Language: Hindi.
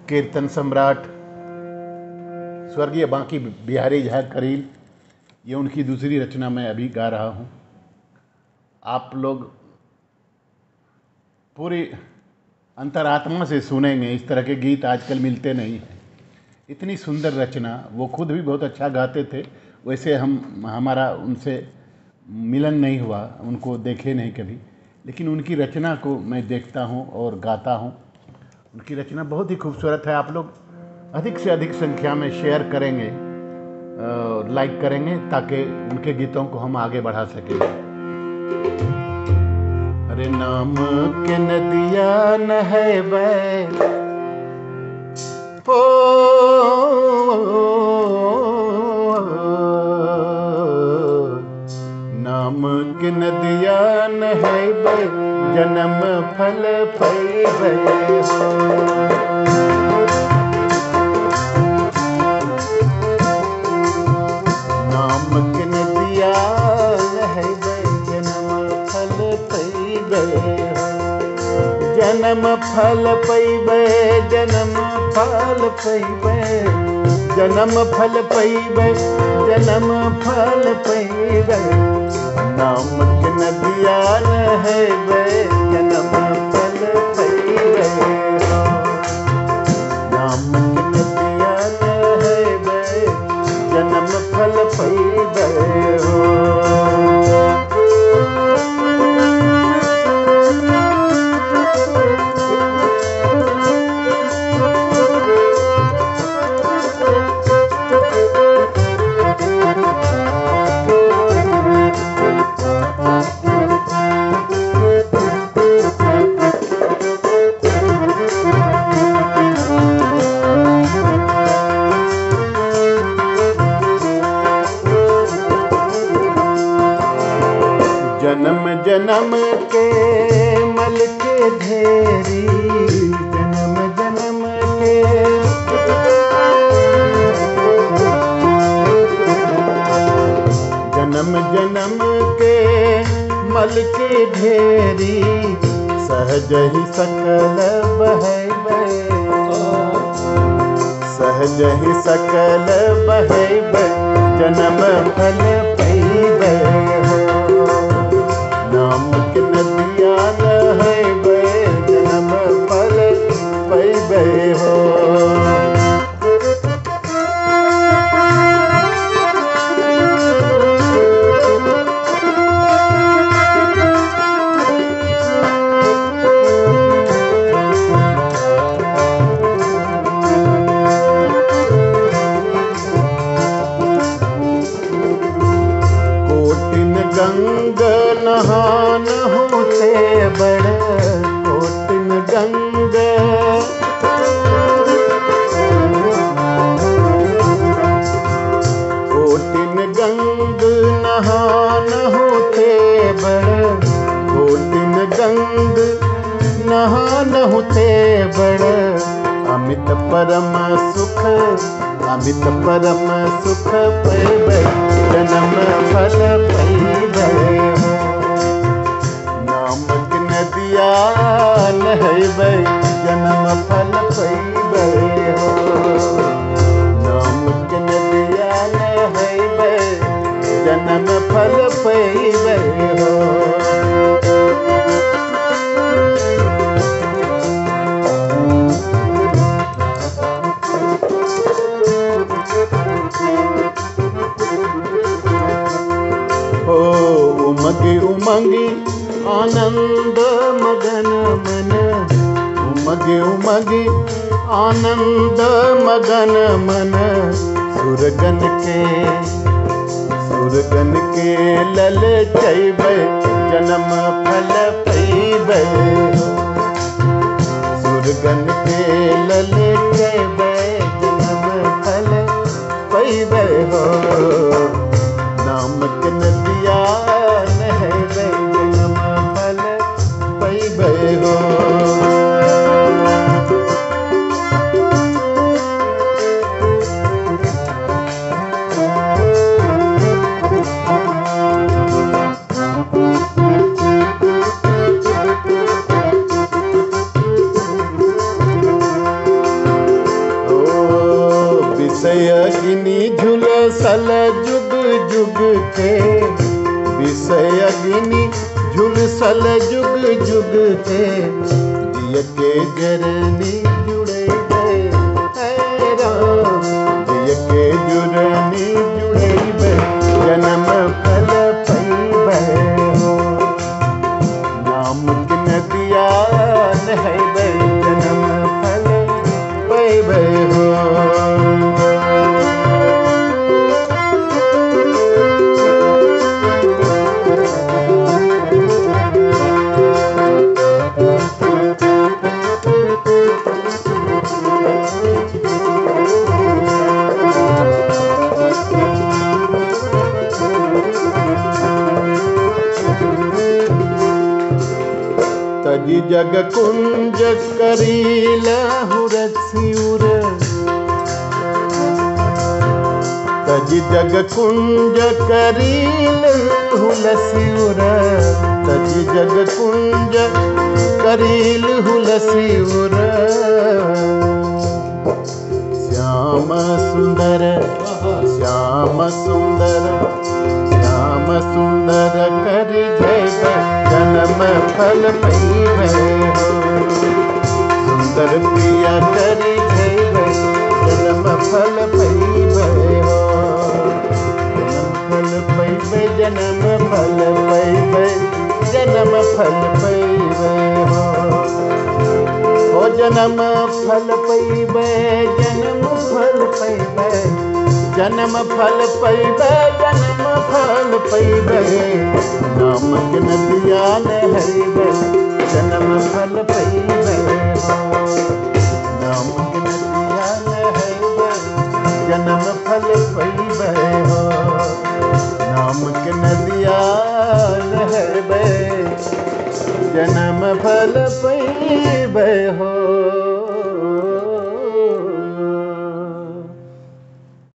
कीर्तन सम्राट स्वर्गीय बांकी बिहारी झा करील, ये उनकी दूसरी रचना मैं अभी गा रहा हूँ। आप लोग पूरी अंतरात्मा से सुनेंगे, इस तरह के गीत आजकल मिलते नहीं हैं। इतनी सुंदर रचना, वो खुद भी बहुत अच्छा गाते थे। वैसे हमारा उनसे मिलन नहीं हुआ, उनको देखे नहीं कभी, लेकिन उनकी रचना को मैं देखता हूँ और गाता हूँ। उनकी रचना बहुत ही खूबसूरत है। आप लोग अधिक से अधिक संख्या में शेयर करेंगे, लाइक करेंगे, ताकि उनके गीतों को हम आगे बढ़ा सकें। अरे नाम के नदिया न है बै पो, नाम के नदिया न है बै जन्म फल पैबै हो। नाम के नदिया है जन्म फल पैबै हो। जन्म फल पैबै, जन्म फल पैबै, जन्म फल पैबै, जन्म फल पैबै। नाम के नदिया है जन्म फल पैबै हो। नाम के नदिया है जन्म फल पैबै हो। जन्म जन्म के मल के ढेरी, जन्म जन्म के जन्म जन्म के मल के ढेरी। सहज ही सकल बहैबै, सहज ही सकल बहैबै, जन्म फल पैबै हो। नाम के नदिया है जन्म फल पैबै हो। कोटिन गंग नहान होते बड़, कोटिन गंग कोटिन गंग नहान होते बड़, कोटिन गंग नहान होते बड़। अमित परम सुख, अमित परम सुख पैबै, जन्म फल पैबै हो। नाम के नदिया नहैबै, जन्म फल पैबै हो। नाम के नदिया नहैबै, जन्म फल पैबै हो। उमंगी उमंगी आनंद मगन मन, उमंगी उमंगी आनंद मगन मन। सुरगन के ललचैबै, जन्म फल पैबै हो। सुरगन के ललचैबै, जन्म फल पैबै हो। नाम के नदिया नहैबै, जन्म फल पैबै हो। सल जुग जुग के विषय अग्नि झुलसल जुग जुग के जिय के जरनी जुड़े है राम जिय के जुरनी जुड़े जन्म फल पैबे हो नाम की नदिया नहैबे जन्म फल पैबे हो। तजी जग कुंज करीला हुरसिउर तजी जग कुंज करील हुलसिउर तजी जग कुंज करील हुलसिउर श्याम सुंदर श्याम सुंदर श्याम सुंदर कर जय जन्म फल पैबे हो सुंदर प्रिया करी जय जन्म फल पैबे हो जन्म फल पैबे जन्म फल पैबे हो जन्म फल पैबे जन्म फल पैबे जन्म फल पैबे जन्म फल पैबे नाम के नदिया नहैबे जन्म फल पैबे हो नाम के नदिया नहैबे जन्म फल पैबे हो नाम के नदिया नहैबे जन्म फल पैबे हो।